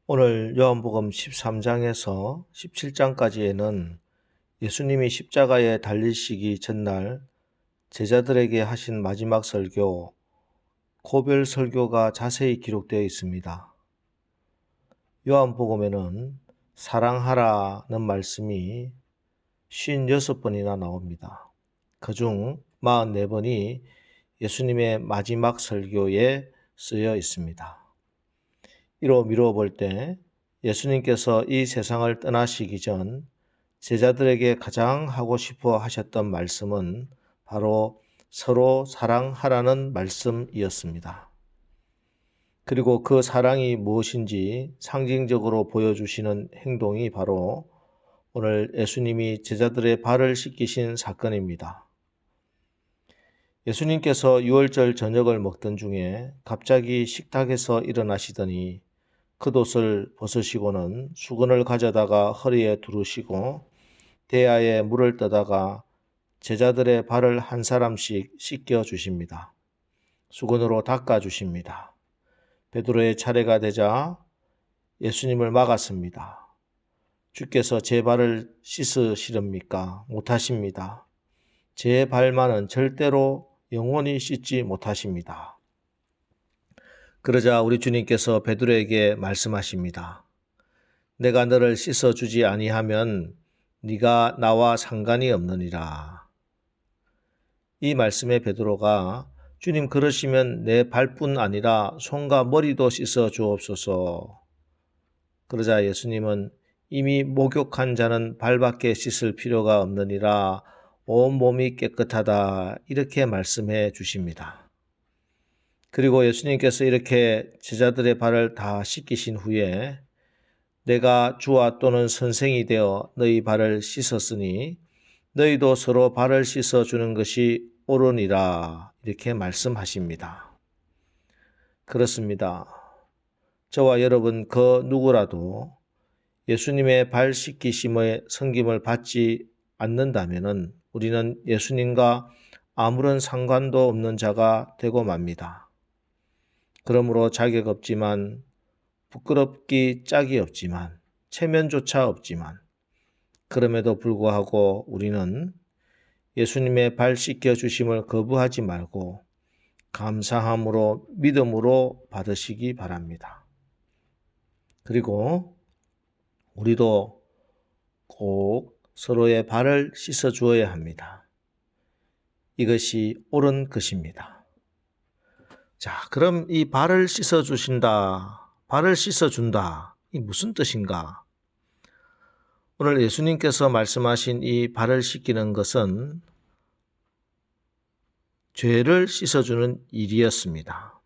오늘 요한복음 13장에서 17장까지에는 예수님이 십자가에 달리시기 전날 제자들에게 하신 마지막 설교, 고별 설교가 자세히 기록되어 있습니다. 요한복음에는 사랑하라는 말씀이 56번이나 나옵니다. 그중 44번이 예수님의 마지막 설교에 쓰여 있습니다. 이로 미루어 볼 때 예수님께서 이 세상을 떠나시기 전 제자들에게 가장 하고 싶어 하셨던 말씀은 바로 서로 사랑하라는 말씀이었습니다. 그리고 그 사랑이 무엇인지 상징적으로 보여주시는 행동이 바로 오늘 예수님이 제자들의 발을 씻기신 사건입니다. 예수님께서 유월절 저녁을 먹던 중에 갑자기 식탁에서 일어나시더니 겉옷을 벗으시고는 수건을 가져다가 허리에 두르시고 대야에 물을 떠다가 제자들의 발을 한 사람씩 씻겨 주십니다. 수건으로 닦아 주십니다. 베드로의 차례가 되자 예수님을 막았습니다. 주께서 제 발을 씻으시렵니까? 못하십니다. 제 발만은 절대로 영원히 씻지 못하십니다. 그러자 우리 주님께서 베드로에게 말씀하십니다. 내가 너를 씻어주지 아니하면 네가 나와 상관이 없느니라. 이 말씀에 베드로가 주님 그러시면 내 발뿐 아니라 손과 머리도 씻어 주옵소서. 그러자 예수님은 이미 목욕한 자는 발밖에 씻을 필요가 없느니라 온 몸이 깨끗하다 이렇게 말씀해 주십니다. 그리고 예수님께서 이렇게 제자들의 발을 다 씻기신 후에 내가 주와 또는 선생이 되어 너희 발을 씻었으니 너희도 서로 발을 씻어주는 것이 옳으니라 이렇게 말씀하십니다. 그렇습니다. 저와 여러분 그 누구라도 예수님의 발 씻기심의 섬김을 받지 않는다면 우리는 예수님과 아무런 상관도 없는 자가 되고 맙니다. 그러므로 자격 없지만 부끄럽기 짝이 없지만 체면조차 없지만 그럼에도 불구하고 우리는 예수님의 발 씻겨 주심을 거부하지 말고 감사함으로 믿음으로 받으시기 바랍니다. 그리고 우리도 꼭 서로의 발을 씻어 주어야 합니다. 이것이 옳은 것입니다. 자, 그럼 이 발을 씻어 주신다, 발을 씻어 준다, 이 무슨 뜻인가? 오늘 예수님께서 말씀하신 이 발을 씻기는 것은 죄를 씻어주는 일이었습니다.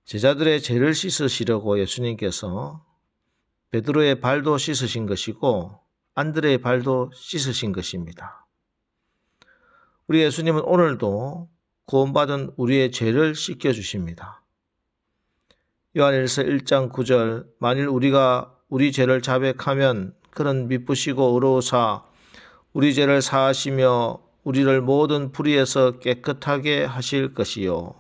제자들의 죄를 씻으시려고 예수님께서 베드로의 발도 씻으신 것이고 안드레의 발도 씻으신 것입니다. 우리 예수님은 오늘도 구원받은 우리의 죄를 씻겨주십니다. 요한일서 1장 9절 만일 우리가 우리 죄를 자백하면 그는 미쁘시고 의로우사 우리 죄를 사하시며 우리를 모든 불의에서 깨끗하게 하실 것이요.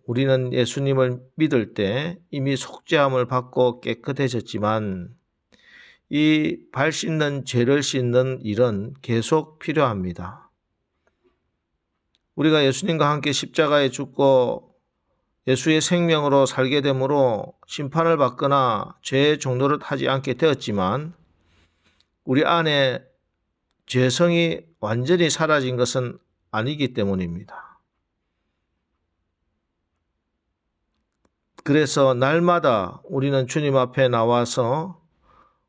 우리는 예수님을 믿을 때 이미 속죄함을 받고 깨끗해졌지만 이 발 씻는 죄를 씻는 일은 계속 필요합니다. 우리가 예수님과 함께 십자가에 죽고 예수의 생명으로 살게 되므로 심판을 받거나 죄의 종노릇 하지 않게 되었지만 우리 안에 죄성이 완전히 사라진 것은 아니기 때문입니다. 그래서 날마다 우리는 주님 앞에 나와서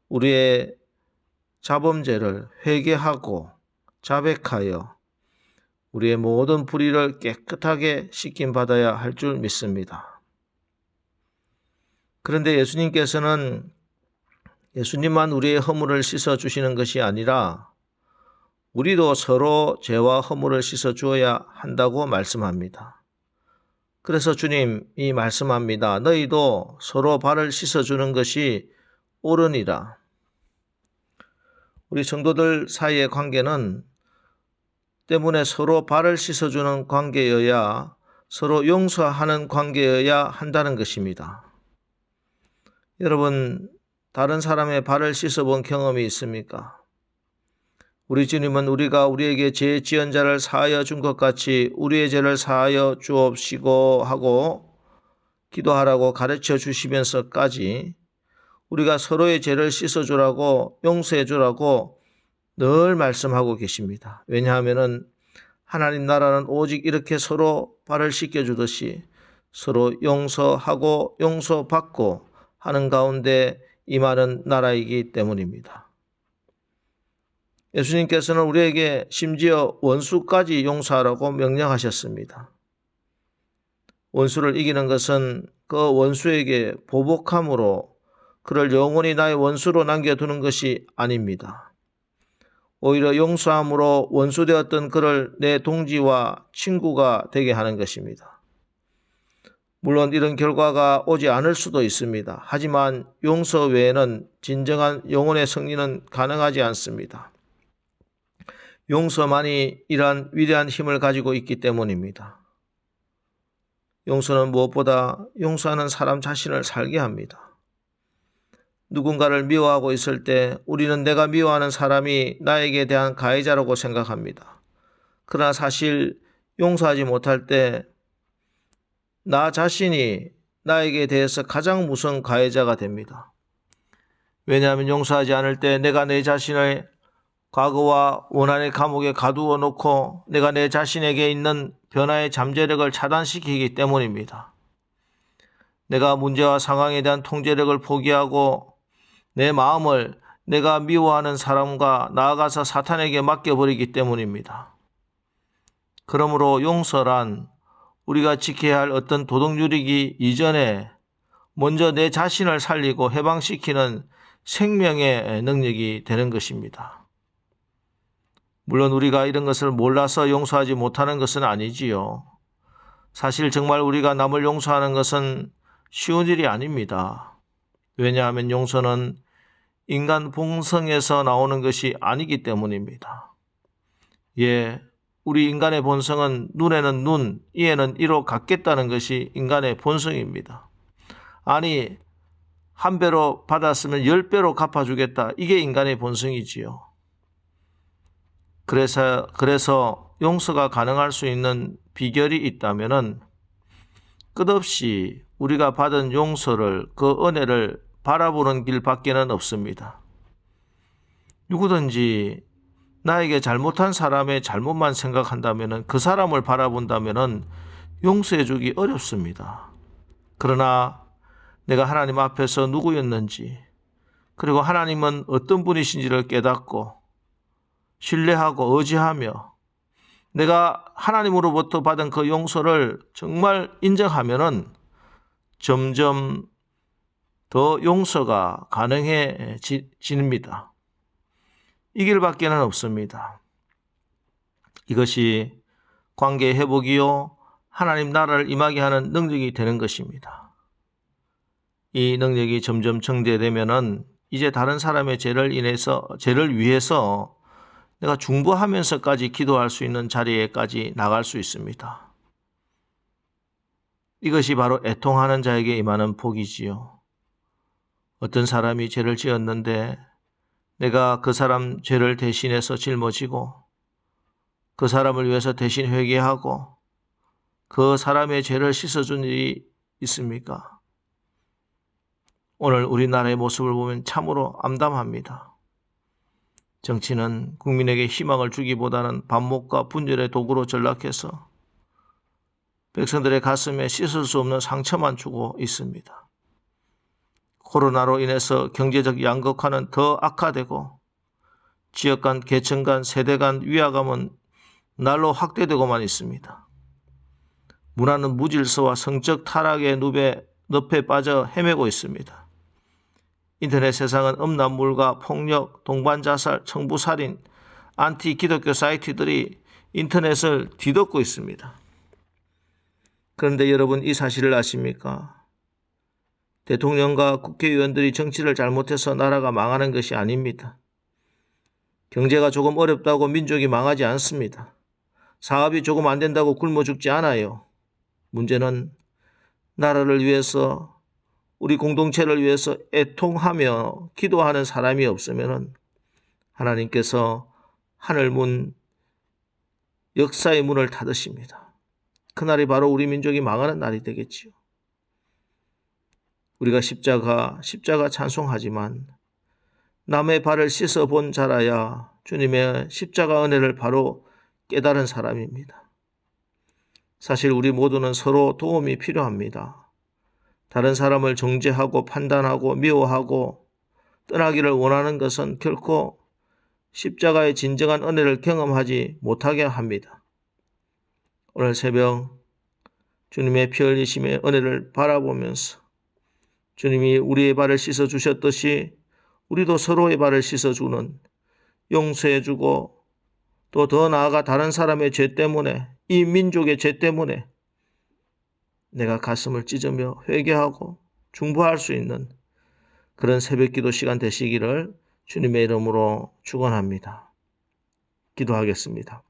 우리의 자범죄를 회개하고 자백하여 우리의 모든 불의를 깨끗하게 씻김받아야 할 줄 믿습니다. 그런데 예수님께서는 예수님만 우리의 허물을 씻어주시는 것이 아니라 우리도 서로 죄와 허물을 씻어주어야 한다고 말씀합니다. 그래서 주님이 말씀합니다. 너희도 서로 발을 씻어주는 것이 옳으니라. 우리 성도들 사이의 관계는 때문에 서로 발을 씻어주는 관계여야 서로 용서하는 관계여야 한다는 것입니다. 여러분, 다른 사람의 발을 씻어본 경험이 있습니까? 우리 주님은 우리가 우리에게 죄 지은 자를 사하여 준 것 같이 우리의 죄를 사하여 주옵시고 하고 기도하라고 가르쳐 주시면서까지 우리가 서로의 죄를 씻어주라고 용서해주라고 늘 말씀하고 계십니다. 왜냐하면 하나님 나라는 오직 이렇게 서로 발을 씻겨주듯이 서로 용서하고 용서받고 하는 가운데 임하는 나라이기 때문입니다. 예수님께서는 우리에게 심지어 원수까지 용서하라고 명령하셨습니다. 원수를 이기는 것은 그 원수에게 보복함으로 그를 영원히 나의 원수로 남겨두는 것이 아닙니다. 오히려 용서함으로 원수되었던 그를 내 동지와 친구가 되게 하는 것입니다. 물론 이런 결과가 오지 않을 수도 있습니다. 하지만 용서 외에는 진정한 영혼의 승리는 가능하지 않습니다. 용서만이 이러한 위대한 힘을 가지고 있기 때문입니다. 용서는 무엇보다 용서하는 사람 자신을 살게 합니다. 누군가를 미워하고 있을 때 우리는 내가 미워하는 사람이 나에게 대한 가해자라고 생각합니다. 그러나 사실 용서하지 못할 때 나 자신이 나에게 대해서 가장 무서운 가해자가 됩니다. 왜냐하면 용서하지 않을 때 내가 내 자신의 과거와 원한의 감옥에 가두어 놓고 내가 내 자신에게 있는 변화의 잠재력을 차단시키기 때문입니다. 내가 문제와 상황에 대한 통제력을 포기하고 내 마음을 내가 미워하는 사람과 나아가서 사탄에게 맡겨버리기 때문입니다. 그러므로 용서란 우리가 지켜야 할 어떤 도덕률이기 이전에 먼저 내 자신을 살리고 해방시키는 생명의 능력이 되는 것입니다. 물론 우리가 이런 것을 몰라서 용서하지 못하는 것은 아니지요. 사실 정말 우리가 남을 용서하는 것은 쉬운 일이 아닙니다. 왜냐하면 용서는 인간 본성에서 나오는 것이 아니기 때문입니다. 우리 인간의 본성은 눈에는 눈, 이에는 이로 갚겠다는 것이 인간의 본성입니다. 아니, 한 배로 받았으면 10배로 갚아주겠다. 이게 인간의 본성이지요. 그래서 용서가 가능할 수 있는 비결이 있다면은 끝없이 우리가 받은 용서를, 그 은혜를 바라보는 길밖에는 없습니다. 누구든지 나에게 잘못한 사람의 잘못만 생각한다면 그 사람을 바라본다면 용서해주기 어렵습니다. 그러나 내가 하나님 앞에서 누구였는지 그리고 하나님은 어떤 분이신지를 깨닫고 신뢰하고 의지하며 내가 하나님으로부터 받은 그 용서를 정말 인정하면 점점 더 용서가 가능해집니다. 이 길밖에는 없습니다. 이것이 관계 회복이요 하나님 나라를 임하게 하는 능력이 되는 것입니다. 이 능력이 점점 증대되면은 이제 다른 사람의 죄를 위해서 내가 중보하면서까지 기도할 수 있는 자리에까지 나갈 수 있습니다. 이것이 바로 애통하는 자에게 임하는 복이지요. 어떤 사람이 죄를 지었는데 내가 그 사람 죄를 대신해서 짊어지고 그 사람을 위해서 대신 회개하고 그 사람의 죄를 씻어준 일이 있습니까? 오늘 우리나라의 모습을 보면 참으로 암담합니다. 정치는 국민에게 희망을 주기보다는 반목과 분열의 도구로 전락해서 백성들의 가슴에 씻을 수 없는 상처만 주고 있습니다. 코로나로 인해서 경제적 양극화는 더 악화되고 지역 간, 계층 간, 세대 간 위화감은 날로 확대되고만 있습니다. 문화는 무질서와 성적 타락의 늪에 빠져 헤매고 있습니다. 인터넷 세상은 음란물과 폭력, 동반자살, 청부살인, 안티 기독교 사이트들이 인터넷을 뒤덮고 있습니다. 그런데 여러분 이 사실을 아십니까? 대통령과 국회의원들이 정치를 잘못해서 나라가 망하는 것이 아닙니다. 경제가 조금 어렵다고 민족이 망하지 않습니다. 사업이 조금 안 된다고 굶어 죽지 않아요. 문제는 나라를 위해서, 우리 공동체를 위해서 애통하며 기도하는 사람이 없으면 하나님께서 하늘 문, 역사의 문을 닫으십니다. 그날이 바로 우리 민족이 망하는 날이 되겠지요. 우리가 십자가 찬송하지만 남의 발을 씻어본 자라야 주님의 십자가 은혜를 바로 깨달은 사람입니다. 사실 우리 모두는 서로 도움이 필요합니다. 다른 사람을 정죄하고 판단하고 미워하고 떠나기를 원하는 것은 결코 십자가의 진정한 은혜를 경험하지 못하게 합니다. 오늘 새벽 주님의 피 흘리심의 은혜를 바라보면서 주님이 우리의 발을 씻어주셨듯이 우리도 서로의 발을 씻어주는, 용서해주고 또 더 나아가 다른 사람의 죄 때문에, 이 민족의 죄 때문에 내가 가슴을 찢으며 회개하고 중보할 수 있는 그런 새벽기도 시간 되시기를 주님의 이름으로 축원합니다. 기도하겠습니다.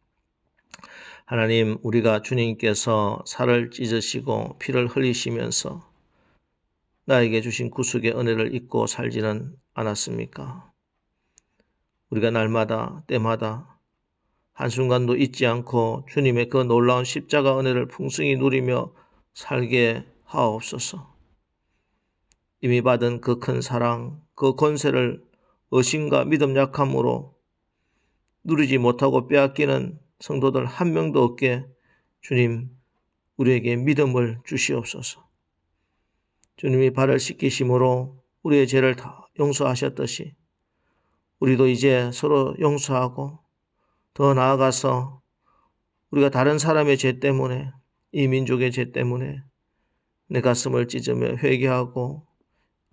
하나님, 우리가 주님께서 살을 찢으시고 피를 흘리시면서 나에게 주신 구속의 은혜를 잊고 살지는 않았습니까? 우리가 날마다 때마다 한순간도 잊지 않고 주님의 그 놀라운 십자가 은혜를 풍성히 누리며 살게 하옵소서. 이미 받은 그 큰 사랑, 그 권세를 의심과 믿음 약함으로 누리지 못하고 빼앗기는 성도들 한 명도 없게 주님, 우리에게 믿음을 주시옵소서. 주님이 발을 씻기심으로 우리의 죄를 다 용서하셨듯이 우리도 이제 서로 용서하고 더 나아가서 우리가 다른 사람의 죄 때문에, 이 민족의 죄 때문에 내 가슴을 찢으며 회개하고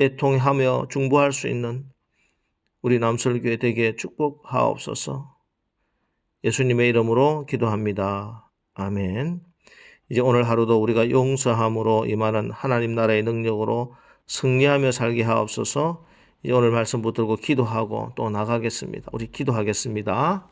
애통하며 중보할 수 있는 우리 남설교회 되게 축복하옵소서. 예수님의 이름으로 기도합니다. 아멘. 이제 오늘 하루도 우리가 용서함으로 임하는 하나님 나라의 능력으로 승리하며 살게 하옵소서. 이제 오늘 말씀 붙들고 기도하고 또 나가겠습니다. 우리 기도하겠습니다.